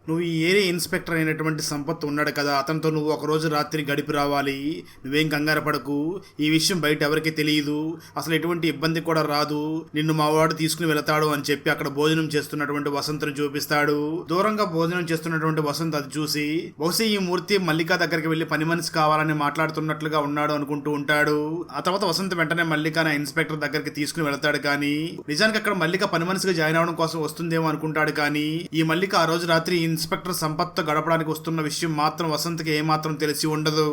నువ్వు ఈ ఏరియా ఇన్స్పెక్టర్ అయినటువంటి సంపత్ ఉన్నాడు కదా, అతనితో నువ్వు ఒక రోజు రాత్రి గడిపి రావాలి, నువ్వేం కంగారు పడకు, ఈ విషయం బయట ఎవరికి తెలియదు, అసలు ఎటువంటి ఇబ్బంది కూడా రాదు, నిన్ను మా వాడు తీసుకుని వెళతాడు అని చెప్పి అక్కడ భోజనం చేస్తున్నటువంటి వసంత్ని చూపిస్తాడు. దూరంగా భోజనం చేస్తున్నటువంటి వసంత్ అది చూసి బహుశా ఈ మూర్తి మల్లిక దగ్గరికి వెళ్లి పని మనిషి కావాలని మాట్లాడుతున్నట్లుగా ఉన్నాడు అనుకుంటూ ఉంటాడు. ఆ తర్వాత వసంత్ వెంటనే మల్లికని ఇన్స్పెక్టర్ దగ్గరికి తీసుకుని వెళతాడు, కానీ నిజానికి అక్కడ మల్లిక పని మనిషిగా జాయిన్ అవడం కోసం వస్తుందేమో అనుకుంటాడు, కానీ ఈ మల్లిక ఆ రోజు రాత్రి ఇన్స్పెక్టర్ సంపత్తో గడపడానికి వస్తున్న విషయం మాత్రం వసంత్కి ఏమాత్రం తెలిసి ఉండదు.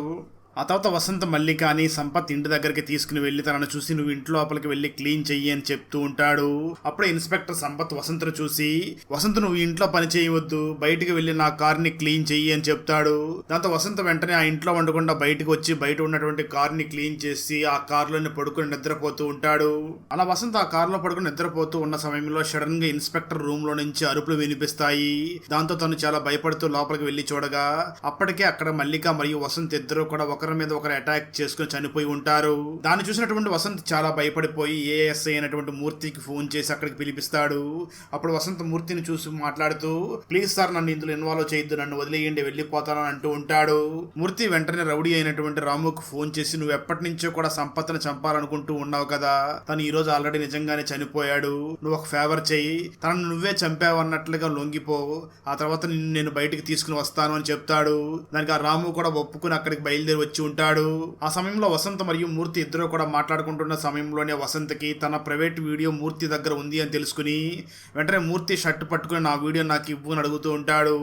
ఆ తర్వాత వసంత్ మల్లిక అని సంపత్ ఇంటి దగ్గరికి తీసుకుని వెళ్లి తనను చూసి నువ్వు ఇంటి లోపలికి వెళ్లి క్లీన్ చెయ్యి అని చెప్తూ ఉంటాడు. అప్పుడే ఇన్స్పెక్టర్ సంపత్ వసంత్ను చూసి వసంత్ నువ్వు ఇంట్లో పని చేయవద్దు, బయటికి వెళ్లి నా కార్ ని క్లీన్ చెయ్యి అని చెప్తాడు. దాంతో వసంత్ వెంటనే ఆ ఇంట్లో వండకుండా బయటకు వచ్చి బయట ఉన్నటువంటి కార్ ని క్లీన్ చేసి ఆ కార్లోనే పడుకుని నిద్రపోతూ ఉంటాడు. అలా వసంత్ ఆ కార్లో పడుకుని నిద్రపోతూ ఉన్న సమయంలో సడన్ గా ఇన్స్పెక్టర్ రూమ్ లో నుంచి అరుపులు వినిపిస్తాయి. దాంతో తను చాలా భయపడుతూ లోపలికి వెళ్లి చూడగా అప్పటికే అక్కడ మల్లిక మరియు వసంత్ ఇద్దరు కూడా ఒకరి మీద ఒకరు అటాక్ చేసుకుని చనిపోయి ఉంటారు. దాన్ని చూసినటువంటి వసంత్ చాలా భయపడిపోయి ఏఎస్ఐ అయినటువంటి మూర్తికి ఫోన్ చేసి అక్కడికి పిలిపిస్తాడు. అప్పుడు వసంత్ మూర్తిని చూసి మాట్లాడుతూ ప్లీజ్ సార్ నన్ను ఇందులో ఇన్వాల్వ్ చేయొద్దు, నన్ను వదిలేయండి, వెళ్ళిపోతానని అంటూ ఉంటాడు. మూర్తి వెంటనే రౌడీ అయినటువంటి రాముకు ఫోన్ చేసి నువ్వు ఎప్పటి నుంచో కూడా సంపత్ని చంపాలనుకుంటూ ఉన్నావు కదా, తను ఈ రోజు ఆల్రెడీ నిజంగానే చనిపోయాడు, నువ్వు ఒక ఫేవర్ చెయ్యి, తనను నువ్వే చంపావు అన్నట్లుగా లొంగిపో, ఆ తర్వాత నిన్ను నేను బయటికి తీసుకుని వస్తాను అని చెప్తాడు. దానికి ఆ రాము కూడా ఒప్పుకుని అక్కడికి బయలుదేరి వచ్చి ఉంటాడు. ఆ సమయంలో వసంత్ మరియు మూర్తి ఇద్దరు కూడా మాట్లాడుకుంటున్న సమయంలోనే వసంత్కి తన ప్రైవేట్ వీడియో మూర్తి దగ్గర ఉంది అని తెలుసుకుని వెంటనే మూర్తి షర్ట్ పట్టుకుని నా వీడియో నాకు ఇవ్వు అని అడుగుతూ ఉంటాడు.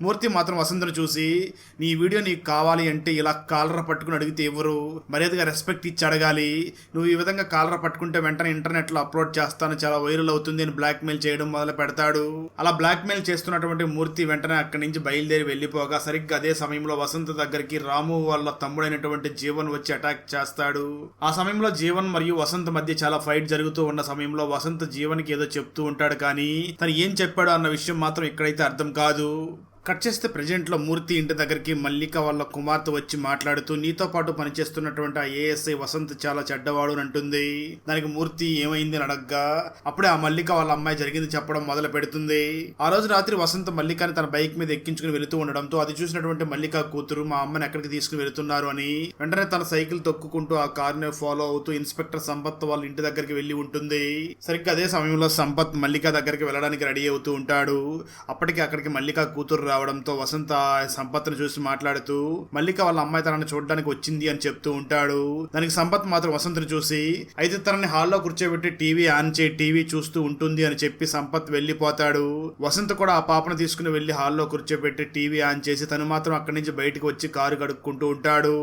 మూర్తి మాత్రం వసంత్ను చూసి నీ వీడియో నీకు కావాలి అంటే ఇలా కాలర్ పట్టుకుని అడిగితే ఎవరు, మర్యాదగా రెస్పెక్ట్ ఇచ్చి అడగాలి, నువ్వు ఈ విధంగా కాలర్ పట్టుకుంటే వెంటనే ఇంటర్నెట్ లో అప్లోడ్ చేస్తాను, చాలా వైరల్ అవుతుంది అని బ్లాక్ మెయిల్ చేయడం మొదలు పెడతాడు. అలా బ్లాక్ మెయిల్ చేస్తున్నటువంటి మూర్తి వెంటనే అక్కడి నుంచి బయలుదేరి వెళ్లిపోగా సరిగ్గా అదే సమయంలో వసంత్ దగ్గరికి రాము వాళ్ళ తమ్ముడైనటువంటి జీవన్ వచ్చి అటాక్ చేస్తాడు. ఆ సమయంలో జీవన్ మరియు వసంత్ మధ్య చాలా ఫైట్ జరుగుతూ ఉన్న సమయంలో వసంత్ జీవన్కి ఏదో చెప్తూ ఉంటాడు, కానీ తను ఏం చెప్పాడో అన్న విషయం మాత్రం ఇక్కడైతే అర్థం కాదు. కట్ చేస్తే ప్రెజెంట్ లో మూర్తి ఇంటి దగ్గరికి మల్లిక వాళ్ళ కుమార్తె వచ్చి మాట్లాడుతూ నీతో పాటు పనిచేస్తున్నటువంటి ఆ ఏఎస్ఐ వసంత్ చాలా చెడ్డవాడు అని అంటుంది. దానికి మూర్తి ఏమైంది అని అడగ్గా అప్పుడే ఆ మల్లిక వాళ్ళ అమ్మాయి జరిగింది చెప్పడం మొదలు పెడుతుంది. ఆ రోజు రాత్రి వసంత్ మల్లికని తన బైక్ మీద ఎక్కించుకుని వెళుతూ ఉండడంతో అది చూసినటువంటి మల్లిక కూతురు మా అమ్మని ఎక్కడికి తీసుకుని వెళుతున్నారు అని వెంటనే తన సైకిల్ తొక్కుకుంటూ ఆ కారుని ఫాలో అవుతూ ఇన్స్పెక్టర్ సంపత్ వాళ్ళ ఇంటి దగ్గరికి వెళ్లి ఉంటుంది. సరిగ్గా అదే సమయంలో సంపత్ మల్లిక దగ్గరికి వెళ్ళడానికి రెడీ అవుతూ ఉంటాడు. అప్పటికి అక్కడికి మల్లిక కూతురు రావడంతో వసంత సంపత్ను చూసి మాట్లాడుతూ మల్లిక వాళ్ళ అమ్మాయి తనని చూడడానికి వచ్చింది అని చెప్తూ ఉంటాడు. దానికి సంపత్ మాత్రం వసంతను చూసి అయితే తనని హాల్లో కూర్చోబెట్టి టీవీ ఆన్ చేయి, టీవీ చూస్తూ ఉంటుంది అని చెప్పి సంపత్ వెళ్లిపోతాడు. వసంత్ కూడా ఆ పాపను తీసుకుని వెళ్లి హాల్లో కూర్చోబెట్టి టీవీ ఆన్ చేసి తను మాత్రం అక్కడి నుంచి బయటకు వచ్చి కారు కడుక్కుంటూ ఉంటాడు.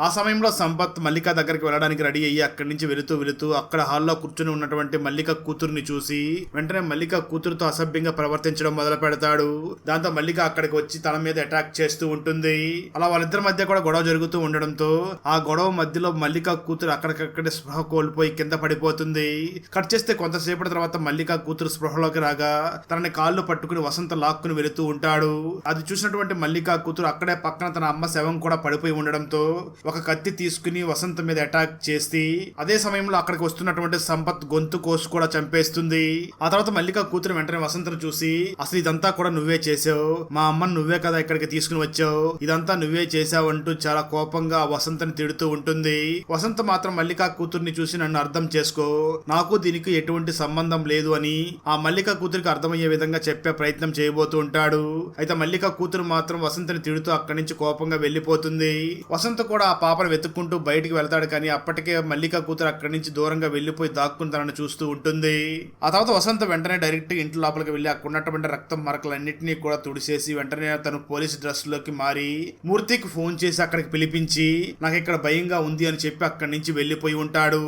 ఆ సమయంలో సంపత్ మల్లిక దగ్గరికి వెళ్ళడానికి రెడీ అయ్యి అక్కడి నుంచి వెళుతూ అక్కడ హాల్లో కూర్చుని ఉన్నటువంటి మల్లిక కూతురుని చూసి వెంటనే మల్లిక కూతురుతో అసభ్యంగా ప్రవర్తించడం మొదలు పెడతాడు. దాంతో మల్లిక అక్కడికి వచ్చి తన మీద అటాక్ చేస్తూ ఉంటుంది. అలా వాళ్ళిద్దరి మధ్య కూడా గొడవ జరుగుతూ ఉండడంతో ఆ గొడవ మధ్యలో మల్లిక కూతురు అక్కడికక్కడే స్పృహ కోల్పోయి కింద పడిపోతుంది. కట్ చేస్తే కొంతసేపటి తర్వాత మల్లిక కూతురు స్పృహలోకి రాగా తనని కాళ్ళు పట్టుకుని వసంత లాక్కుని వెళుతూ ఉంటాడు. అది చూసినటువంటి మల్లిక కూతురు అక్కడే పక్కన తన అమ్మ శవం కూడా పడిపోయి ఉండడంతో ఒక కత్తి తీసుకుని వసంత మీద అటాక్ చేసి అదే సమయంలో అక్కడికి వస్తున్నటువంటి సంపత్ గొంతు కోసు కూడా చంపేస్తుంది. ఆ తర్వాత మల్లిక కూతురు వెంటనే వసంతను చూసి అసలు ఇదంతా కూడా నువ్వే చేసావు, మా అమ్మని నువ్వే కదా ఇక్కడికి తీసుకుని వచ్చావు, ఇదంతా నువ్వే చేసావు అంటూ చాలా కోపంగా వసంతని తిడుతూ ఉంటుంది. వసంత మాత్రం మల్లిక కూతుర్ని చూసి నన్ను అర్థం చేసుకో, నాకు దీనికి ఎటువంటి సంబంధం లేదు అని ఆ మల్లిక కూతురికి అర్థమయ్యే విధంగా చెప్పే ప్రయత్నం చేయబోతూ ఉంటాడు. అయితే మల్లిక కూతురు మాత్రం వసంతని తిడుతూ అక్కడి నుంచి కోపంగా వెళ్లిపోతుంది. వసంత కూడా ఆ పాపను వెతుక్కుంటూ బయటికి వెళ్తాడు, కానీ అప్పటికే మల్లిక కూతురు అక్కడి నుంచి దూరంగా వెళ్లిపోయి దాక్కుని తనను చూస్తూ ఉంటుంది. ఆ తర్వాత వసంత వెంటనే డైరెక్ట్ ఇంటి లోపలికి వెళ్లి అక్కడ ఉన్నటువంటి రక్తం మరకలన్నింటినీ కూడా తుడిసేసి వెంటనే తను పోలీస్ డ్రెస్ లోకి మారి మూర్తికి ఫోన్ చేసి అక్కడికి పిలిపించి నాకు ఇక్కడ భయంగా ఉంది అని చెప్పి అక్కడి నుంచి వెళ్లిపోయి ఉంటాడు.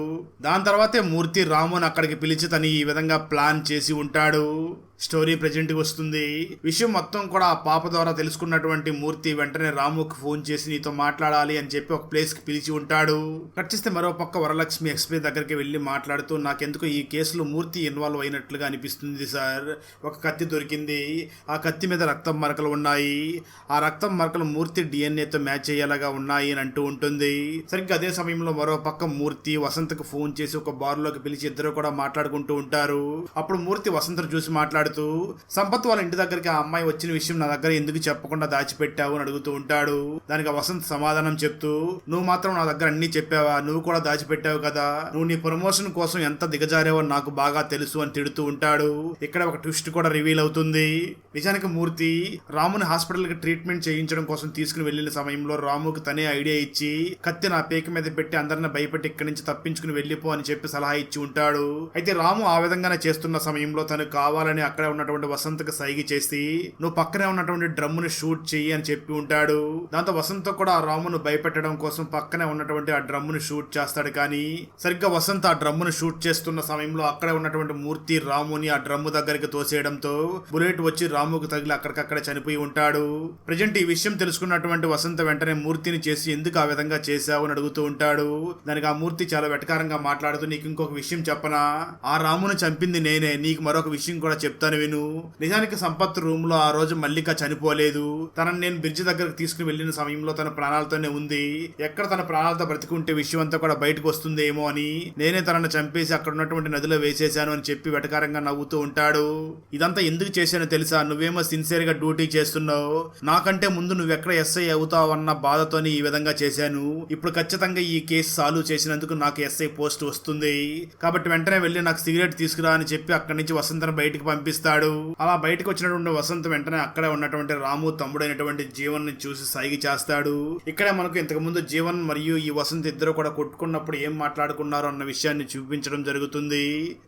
దాని తర్వాతే మూర్తి రాముని అక్కడికి పిలిచి తను ఈ విధంగా ప్లాన్ చేసి ఉంటాడు. స్టోరీ ప్రెజెంట్ వస్తుంది. విషయం మొత్తం కూడా ఆ పాప ద్వారా తెలుసుకున్నటువంటి మూర్తి వెంటనే రాముకి ఫోన్ చేసి నీతో మాట్లాడాలి అని చెప్పి ఒక ప్లేస్ కి పిలిచి ఉంటాడు. కట్ చేస్తే మరో పక్క వరలక్ష్మి ఎక్స్ప్రెస్ దగ్గరికి వెళ్లి మాట్లాడుతూ నాకెందుకు ఈ కేసులో మూర్తి ఇన్వాల్వ్ అయినట్లుగా అనిపిస్తుంది సార్, ఒక కత్తి దొరికింది, ఆ కత్తి మీద రక్తం మరకలు ఉన్నాయి, ఆ రక్తం మరకలు మూర్తి డిఎన్ఏతో మ్యాచ్ అయ్యేలాగా ఉన్నాయి అని అంటూ ఉంటుంది. సరిగ్గా అదే సమయంలో మరో పక్క మూర్తి వసంతకు ఫోన్ చేసి ఒక బార్ లోకి పిలిచి ఇద్దరు కూడా మాట్లాడుకుంటూ ఉంటారు. అప్పుడు మూర్తి వసంతను చూసి మాట్లాడుతూ సంపత్ వాళ్ళ ఇంటి దగ్గరికి ఆ అమ్మాయి వచ్చిన విషయం నా దగ్గర ఎందుకు చెప్పకుండా దాచిపెట్టావు అని అడుగుతూ ఉంటాడు. దానికి వసంత్ సమాధానం చెప్తూ నువ్వు మాత్రం నా దగ్గర అన్ని చెప్పావా, నువ్వు కూడా దాచిపెట్టావు కదా, నువ్వు నీ ప్రమోషన్ కోసం ఎంత దిగజారేవో నాకు బాగా తెలుసు అని తిడుతూ ఉంటాడు. ఇక్కడ ఒక ట్విస్ట్ కూడా రివీల్ అవుతుంది. నిజానికి మూర్తి రాముని హాస్పిటల్ కి ట్రీట్మెంట్ చేయించడం కోసం తీసుకుని వెళ్లిన సమయంలో రాముకి తనే ఐడియా ఇచ్చి కత్తి నా పేక మీద పెట్టి అందరిని భయపెట్టి ఇక్కడి నుంచి తప్పించుకుని వెళ్లిపో అని చెప్పి సలహా ఇచ్చి ఉంటాడు. అయితే రాము ఆ విధంగానే చేస్తున్న సమయంలో తను కావాలని అక్కడే ఉన్నటువంటి వసంతకు సైగి చేసి నువ్వు పక్కనే ఉన్నటువంటి డ్రమ్ముని షూట్ చెయ్యి అని చెప్పి ఉంటాడు. దాంతో వసంత కూడా ఆ రామును భయపెట్టడం కోసం పక్కనే ఉన్నటువంటి ఆ డ్రమ్ముని షూట్ చేస్తాడు. కానీ సరిగ్గా వసంత ఆ డ్రమ్మును షూట్ చేస్తున్న సమయంలో అక్కడే ఉన్నటువంటి మూర్తి రాముని ఆ డ్రమ్ము దగ్గరికి తోసేయడంతో బుల్లెట్ వచ్చి రాముకు తగిలి అక్కడికక్కడే చనిపోయి ఉంటాడు. ప్రజెంట్ ఈ విషయం తెలుసుకున్నటువంటి వసంత వెంటనే మూర్తిని చేసి ఎందుకు ఆ విధంగా చేశావు అని అడుగుతూ ఉంటాడు. దానికి ఆ మూర్తి చాలా వెటకారంగా మాట్లాడుతూ నీకు ఇంకొక విషయం చెప్పనా, ఆ రామును చంపింది నేనే, నీకు మరొక విషయం కూడా చెప్తాను విను. నిజానికి సంపత్ రూమ్ లో ఆ రోజు మల్లిక చనిపోలేదు, తనని నేను బ్రిడ్జ్ దగ్గరకు తీసుకుని వెళ్లిన సమయంలో తన ప్రాణాలతోనే ఉంది, ఎక్కడ తన ప్రాణాలతో బ్రతికుంటే విషయం అంతా కూడా బయటకు వస్తుందేమో అని నేనే తనను చంపేసి అక్కడ ఉన్నటువంటి నదిలో వేసేశాను అని చెప్పి వెటకారంగా నవ్వుతూ ఉంటాడు. ఇదంతా ఎందుకు చేశానో తెలుసా, నువ్వేమో సిన్సియర్ గా డ్యూటీ చేస్తున్నావు, నాకంటే ముందు నువ్వెక్కడ ఎస్ఐ అవుతావు అన్న బాధతోని ఈ విధంగా చేశాను, ఇప్పుడు ఖచ్చితంగా ఈ కేసు సాల్వ్ చేసినందుకు నాకు ఎస్ఐ పోస్ట్ వస్తుంది, కాబట్టి వెంటనే వెళ్లి నాకు సిగరెట్ తీసుకురా అని చెప్పి అక్కడి నుంచి వసంతను బయటకు పంపిస్తాడు. అలా బయటకు వచ్చినటువంటి వసంత్ వెంటనే అక్కడే ఉన్నటువంటి రాము తమ్ముడైనటువంటి జీవన్ ని చూసి సైగి చేస్తాడు. ఇక్కడే మనకు ఇంతకు ముందు జీవన్ మరియు ఈ వసంత్ ఇద్దరు కూడా కొట్టుకున్నప్పుడు ఏం మాట్లాడుకున్నారో అన్న విషయాన్ని చూపించడం జరుగుతుంది.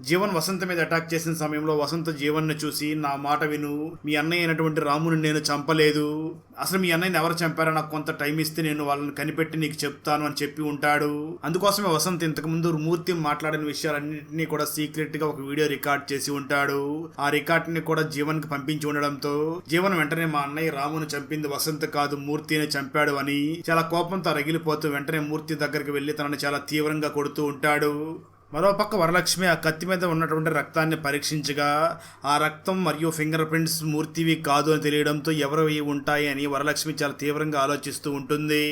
జీవన్ వసంత్ మీద అటాక్ చేసిన సమయంలో వసంత్ జీవన్ ని చూసి నా మాట విను, మీ అన్నయ్య అయినటువంటి రాముని నేను చంపలేదు, అసలు మీ అన్నయ్యని ఎవరు చంపారో నాకు కొంత టైం ఇస్తే నేను వాళ్ళని కనిపెట్టి నీకు చెప్తాను అని చెప్పి ఉంటాడు. అందుకోసమే వసంత్ ఇంతకుముందు మూర్తి మాట్లాడిన విషయాలన్నింటినీ కూడా సీక్రెట్ గా ఒక వీడియో రికార్డ్ చేసి ఉంటాడు. ఆ రికార్డ్ ని కూడా జీవన్ కి పంపించి ఉండడంతో జీవన్ వెంటనే మా అన్నయ్య రామును చంపింది వసంత్ కాదు మూర్తిని చంపాడు అని చాలా కోపంతో రగిలిపోతూ వెంటనే మూర్తి దగ్గరికి వెళ్లి తనని చాలా తీవ్రంగా కొడుతూ ఉంటాడు. మరోపక్క వరలక్ష్మి ఆ కత్తి మీద ఉన్నటువంటి రక్తాన్ని పరీక్షించగా ఆ రక్తం మరియు ఫింగర్ ప్రింట్స్ మూర్తివి కాదు అని తెలియడంతో ఎవరు ఉంటాయి అని వరలక్ష్మి చాలా తీవ్రంగా ఆలోచిస్తూ ఉంటుంది.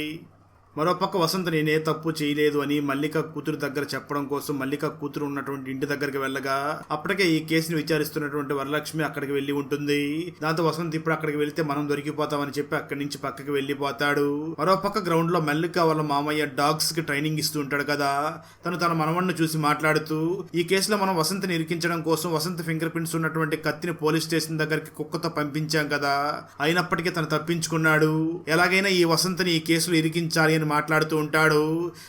మరోపక్క వసంత్ నేనే తప్పు చేయలేదు అని మల్లిక కూతురు దగ్గర చెప్పడం కోసం మల్లిక కూతురు ఉన్నటువంటి ఇంటి దగ్గరికి వెళ్ళగా అప్పటికే ఈ కేసుని విచారిస్తున్నటువంటి వరలక్ష్మి అక్కడికి వెళ్లి ఉంటుంది. దాంతో వసంత్ ఇప్పుడు అక్కడికి వెళ్తే మనం దొరికిపోతామని చెప్పి అక్కడి నుంచి పక్కకి వెళ్లిపోతాడు. మరోపక్క గ్రౌండ్ లో మల్లిక వాళ్ళ మామయ్య డాగ్స్ కి ట్రైనింగ్ ఇస్తూ ఉంటాడు కదా, తన మనవడిని చూసి మాట్లాడుతూ ఈ కేసులో మనం వసంత్ని ఇరికించడం కోసం వసంత్ ఫింగర్ ప్రింట్స్ ఉన్నటువంటి కత్తిని పోలీస్ స్టేషన్ దగ్గరికి కుక్కతో పంపించాం కదా, అయినప్పటికీ తను తప్పించుకున్నాడు. ఎలాగైనా ఈ వసంత్ని ఈ కేసులో ఇరికించాలి అని మాట్లాడుతూ ఉంటాడు.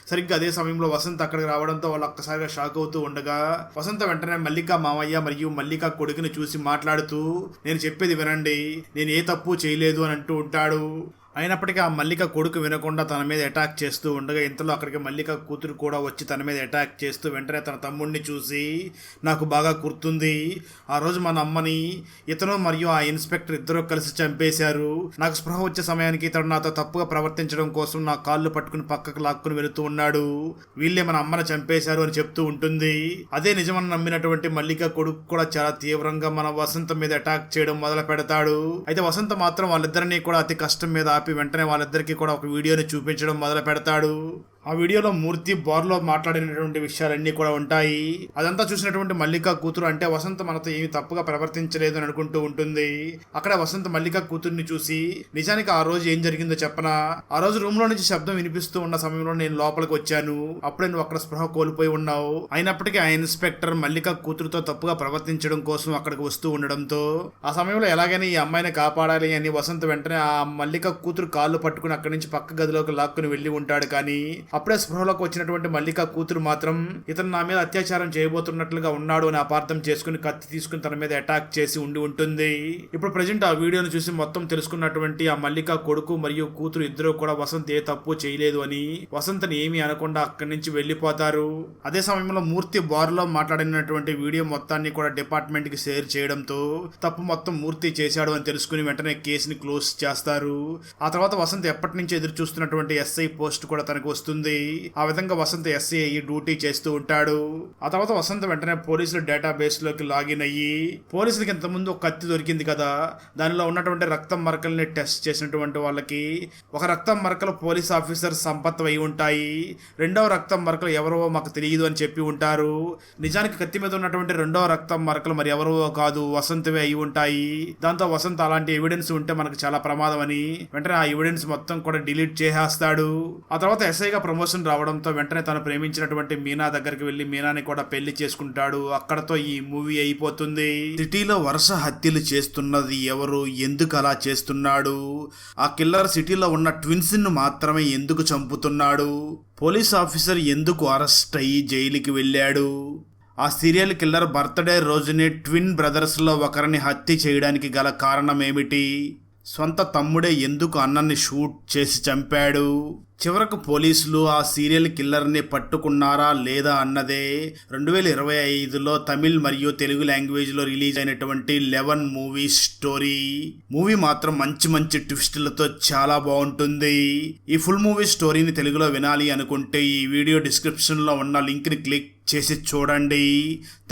సరిగ్గా అదే సమయంలో వసంత్ అక్కడికి రావడంతో వాళ్ళు ఒక్కసారిగా షాక్ అవుతూ ఉండగా వసంత వెంటనే మల్లిక మామయ్య మరియు మల్లిక కొడుకుని చూసి మాట్లాడుతూ నేను చెప్పేది వినండి, నేను ఏ తప్పు చేయలేదు అని అంటూ ఉంటాడు. అయినప్పటికీ ఆ మల్లిక కొడుకు వినకుండా తన మీద అటాక్ చేస్తూ ఉండగా ఇంతలో అక్కడికి మల్లిక కూతురు కూడా వచ్చి తన మీద అటాక్ చేస్తూ వెంటనే తన తమ్ముడిని చూసి నాకు బాగా గుర్తుంది, ఆ రోజు మన అమ్మని ఇతను మరియు ఆ ఇన్స్పెక్టర్ ఇద్దరు కలిసి చంపేశారు. నాకు స్పృహ వచ్చే సమయానికి ఇతడు నాతో తప్పుగా ప్రవర్తించడం కోసం నా కాళ్ళు పట్టుకుని పక్కకు లాక్కుని వెళుతూ ఉన్నాడు. వీళ్ళే మన అమ్మని చంపేశారు అని చెప్తూ ఉంటుంది. అదే నిజమని నమ్మినటువంటి మల్లిక కొడుకు కూడా చాలా తీవ్రంగా మన వసంత మీద అటాక్ చేయడం మొదలు పెడతాడు. అయితే వసంత మాత్రం వాళ్ళిద్దరినీ కూడా అతి కష్టం మీద వెంటనే వాళ్ళిద్దరికీ కూడా ఒక వీడియోని చూపించడం మొదలు పెడతాడు. ఆ వీడియోలో మూర్తి బార్లో మాట్లాడినటువంటి విషయాలన్నీ కూడా ఉంటాయి. అదంతా చూసినటువంటి మల్లిక కూతురు అంటే వసంత మనతో ఏమి తప్పుగా ప్రవర్తించలేదు అని అనుకుంటూ ఉంటుంది. అక్కడ వసంత మల్లిక కూతుర్ని చూసి నిజానికి ఆ రోజు ఏం జరిగిందో చెప్పనా, ఆ రోజు రూమ్ లో నుంచి శబ్దం వినిపిస్తూ ఉన్న సమయంలో నేను లోపలికి వచ్చాను, అప్పుడే నువ్వు అక్కడ స్పృహ కోల్పోయి ఉన్నావు. అయినప్పటికీ ఆ ఇన్స్పెక్టర్ మల్లిక కూతురుతో తప్పుగా ప్రవర్తించడం కోసం అక్కడికి వస్తూ ఉండడంతో ఆ సమయంలో ఎలాగైనా ఈ అమ్మాయిని కాపాడాలి అని వసంత వెంటనే ఆ మల్లిక కూతురు కాళ్ళు పట్టుకుని అక్కడి నుంచి పక్క గదిలోకి లాక్కుని వెళ్లి ఉంటాడు. కానీ అప్పుడే స్పృహలోకి వచ్చినటువంటి మల్లిక కూతురు మాత్రం ఇతను నా మీద అత్యాచారం చేయబోతున్నట్లుగా ఉన్నాడు అని అపార్థం చేసుకుని కత్తి తీసుకుని తన మీద అటాక్ చేసి ఉంటుంది. ఇప్పుడు ప్రజెంట్ ఆ వీడియోను చూసి మొత్తం తెలుసుకున్నటువంటి ఆ మల్లిక కొడుకు మరియు కూతురు ఇద్దరు కూడా వసంత్ ఏ తప్పు చేయలేదు అని వసంత్ని ఏమీ అనకుండా అక్కడి నుంచి వెళ్లిపోతారు. అదే సమయంలో మూర్తి బార్లో మాట్లాడినటువంటి వీడియో మొత్తాన్ని కూడా డిపార్ట్మెంట్ కి షేర్ చేయడంతో తప్పు మొత్తం మూర్తి చేశాడు అని తెలుసుకుని వెంటనే కేసుని క్లోజ్ చేస్తారు. ఆ తర్వాత వసంత్ ఎప్పటి నుంచి ఎదురు చూస్తున్నటువంటి ఎస్ఐ పోస్ట్ కూడా తనకు వస్తుంది. ఆ విధంగా వసంత్ ఎస్ఐ అయ్యి డ్యూటీ చేస్తూ ఉంటాడు. ఆ తర్వాత వసంత్ వెంటనే పోలీసుల డేటాబేస్ లోకి లాగిన్ అయ్యి పోలీసులకి ఇంతకుముందు ఒక కత్తి దొరికింది కదా, దానిలో ఉన్నటువంటి రక్తం మరకల్ని టెస్ట్ చేసినటువంటి వాళ్ళకి ఒక రక్తం మరకలు పోలీస్ ఆఫీసర్ సంపత్ అయి ఉంటాయి, రెండవ రక్తం మరకలు ఎవరో మాకు తెలియదు అని చెప్పి ఉంటారు. నిజానికి కత్తి మీద ఉన్నటువంటి రెండవ రక్తం మరకలు మరి ఎవరో కాదు వసంతవే అయి ఉంటాయి. దాంతో వసంత్ అలాంటి ఎవిడెన్స్ ఉంటే మనకు చాలా ప్రమాదం అని వెంటనే ఆ ఎవిడెన్స్ మొత్తం కూడా డిలీట్ చేసేస్తాడు. ఆ తర్వాత ఎస్ఐగా ప్రమోషన్ రావడంతో వెంటనే తను ప్రేమించినటువంటి మీనా దగ్గరికి వెళ్లి మీనాని కూడా పెళ్లి చేసుకుంటాడు. అక్కడతో ఈ మూవీ అయిపోతుంది. సిటీలో వరుస హత్యలు చేస్తున్నది ఎవరు, ఎందుకు అలా చేస్తున్నాడు, ఆ కిల్లర్ సిటీలో ఉన్న ట్విన్స్ ను మాత్రమే ఎందుకు చంపుతున్నాడు, పోలీస్ ఆఫీసర్ ఎందుకు అరెస్ట్ అయ్యి జైలుకి వెళ్ళాడు, ఆ సీరియల్ కిల్లర్ బర్త్డే రోజునే ట్విన్ బ్రదర్స్ లో ఒకరిని హత్య చేయడానికి గల కారణం ఏమిటి, సొంత తమ్ముడే ఎందుకు అన్నని షూట్ చేసి చంపాడు, చివరకు పోలీసులు ఆ సీరియల్ కిల్లర్ని పట్టుకున్నారా లేదా అన్నదే 2025లో తమిళ్ మరియు తెలుగు లాంగ్వేజ్లో రిలీజ్ అయినటువంటి 11 మూవీ స్టోరీ. మూవీ మాత్రం మంచి ట్విస్టులతో చాలా బాగుంటుంది. ఈ ఫుల్ మూవీ స్టోరీని తెలుగులో వినాలి అనుకుంటే ఈ వీడియో డిస్క్రిప్షన్లో ఉన్న లింక్ని క్లిక్ చేసి చూడండి.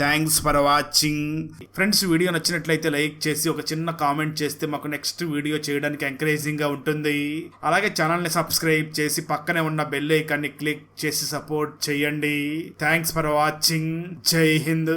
Thanks for watching friends. Video నచ్చినట్లయితే లైక్ చేసి ఒక చిన్న కామెంట్ చేస్తే మాకు నెక్స్ట్ వీడియో చేయడానికి ఎంకరేజింగ్గా ఉంటుంది. అలాగే ఛానల్ని సబ్స్క్రైబ్ చేసి పక్కనే ఉన్న బెల్ ఐకాన్ని క్లిక్ చేసి సపోర్ట్ చేయండి. Thanks for watching. జై హింద్.